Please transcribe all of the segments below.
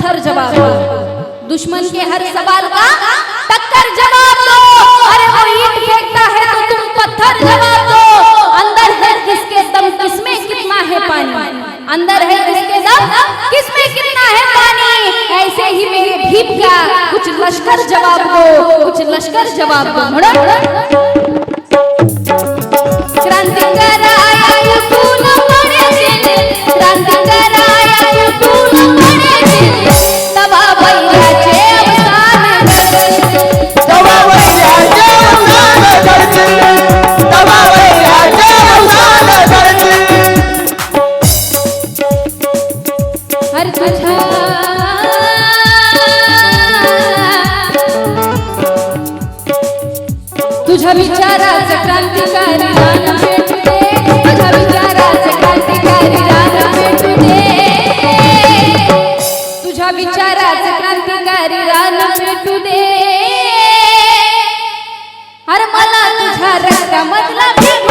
पत्थर जवाब दो, दुश्मन के हर सवाल का टक्कर जवाब दो। अरे वो ईंट फेंकता है तो तुम पत्थर जवाब दो। अंदर है किसके दम किसमें कितना है पानी, अंदर है किसके दम किसमें कितना है पानी। ऐसे ही मेरे भीम का कुछ लश्कर जवाब दो, कुछ लश्कर जवाब दो। क्रांतिकार आया उठून पडे दिन, क्रांतिकार आया उठून पडे दिन, तवा बैराचे अवसान घडतील, तवा बैराचे अवसान घडतील, तवा बैराचे अवसान घडतील। हर तुझ्या विचाराचं क्रांतिकारी रान पेटू दे, तुझ्या विचाराचं क्रांतिकारी रान पेटू दे, तुझ्या विचाराचं क्रांतिकारी रान पेटू दे। अरे मला तुझ्या रक्तामधला भीम,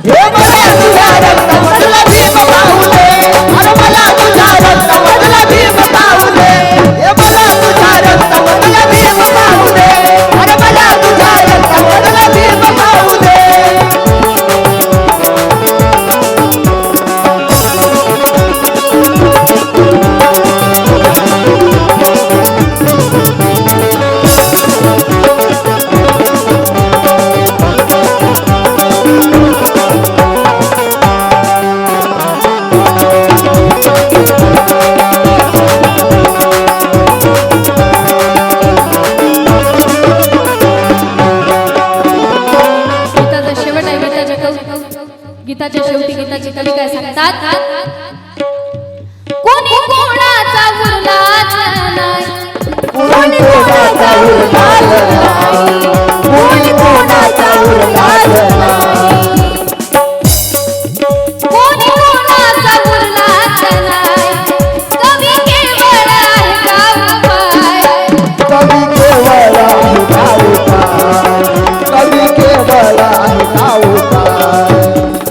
हे मला तुझ्या रक्तामधला भीम पाहू दे, अरे मला तुझ्या रक्तामधला भीम पाहू दे, हे मला तुझ्या रक्तामधला भीम पाहू दे, अरे मला तुझ्या रक्तामधला भीम पाहू दे। गीताच्या शेवटी गीताचे कवी काय सांगतात, कोणी कोणाचा उरलाच नाही, कोणी कोणाचा उरलाच नाही, कोणी कोणाचा उरलाच नाही, कोणी कोणाचा उरलाच नाही, कवी केवळ आहे गावपाय, कवी केवळ आहे गावपाय, कवी केवळ आहे गावपाय।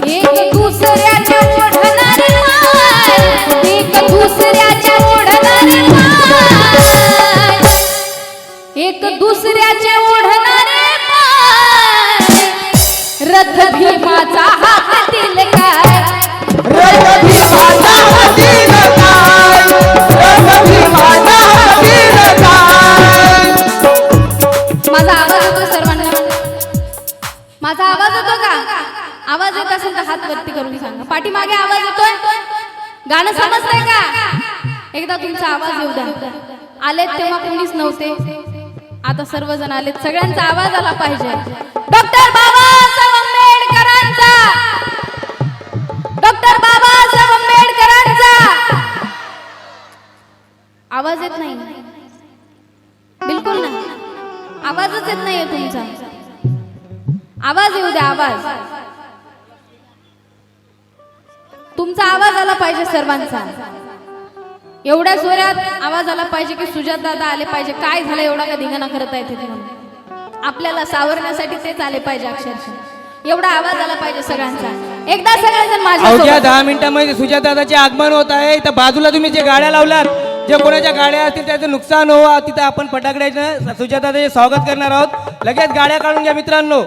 एक दुसऱ्याच्या ओढणारे पाय, एक दुसऱ्याच्या ओढणारे पाय, एक दुसऱ्याचे ओढणारे पाय, रथ भीमाचा हातील काय, रथ भीमाचा हातील काय, रथ भीमाचा हातील काय। माझा आवाज येतो सर्वांना, माझा आवाज येतो का? आवाज येत असेल तर हात वरती करून सांगा। पाठीमागे आवाज येतोय, गाणं समजतंय का? एकदा तुमचा आवाज येऊ द्या। आलेत तेव्हा कोणीच नव्हते, आता सर्वजण आलेत, सगळ्यांचा आवाज आला पाहिजे। डॉक्टर बाबासाहेब आंबेडकरांचा, डॉक्टर बाबासाहेब आंबेडकरांचा आवाज येत नाही, बिलकुल नाही, आवाजच येत नाहीये तुमचा, आवाज येऊ द्या, आवाज, तुमचा आवाज आला पाहिजे सर्वांचा, एवढ्या जोरात आवाज आला पाहिजे की सुजात दादा आले पाहिजे। काय झालं एवढा का धिंगाणा करत आहेत म्हणून, आपल्याला सावरण्यासाठी तेच आले पाहिजे, अक्षरशः एवढा आवाज आला पाहिजे सगळ्यांचा। एकदा सगळेजण माझ्या अवघ्या 10 मिनिटांमध्ये सुजात दादाचे आगमन होत आहे। तर बाजूला तुम्ही जे गाड्या लावलात, जे कोणाच्या गाड्या असतील त्याचं नुकसान हो, तिथं आपण फटाकड्याचं सुजात दादाचे स्वागत करणार आहोत। लगेच गाड्या काढून घ्या मित्रांनो,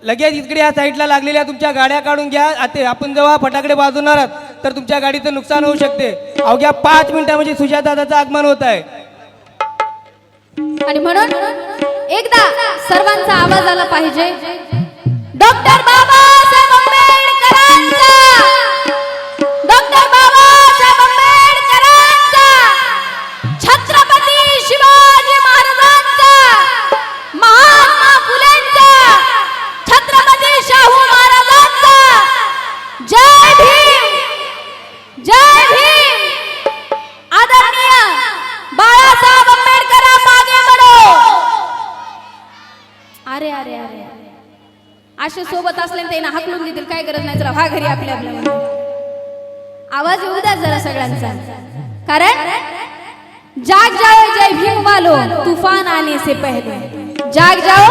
लगेच इकडे या साईडला लागलेल्या तुमच्या गाड्या काढून घ्या। आता आपण जेव्हा फटाकडे वाजवणार आहात तर तुमच्या गाडीचं नुकसान होऊ शकते। अवघ्या 5 मिनिटांमध्ये सुजात दादाचं आगमन होत आहे, आणि म्हणून एकदा सर्वांचा आवाज आला पाहिजे। डॉक्टर बाबासाहेब आंबेडकरांचा, डॉक्टर बाबासाहेब आंबेडकरांचा, छत्रपती शिवाजी महाराजांचा, महात्मा फुलेंचा, छत्रपती शाहू महाराजांचा, जय भीम, जय भीम। आदरणीय बाळासाहेब आंबेडकर मागे बढो। अरे अरे अरे असे सोबत असले ते ना हाकलून देतील, काय गरज नाही, जरा व्हा घरी आपल्या आपल्या। आवाज येऊ द्या जरा सगळ्यांचा, कारण जाग जाओ जय भीम वालो तूफान आने से पहले, जाग जाओ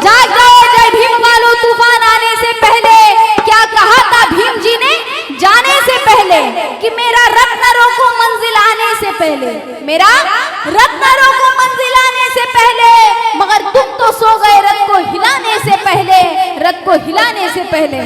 जय भीम वालो तूफान आने से पहले। क्या कहा था भीम जी ने जाने से पहले कि मेरा रत्न रोको मंजिल आने से पहले, मेरा रथ न रोको मंजिल आने से पहले, मगर तुम तो सो गए रथ को हिलाने से पहले, रथ को हिलाने से पहले।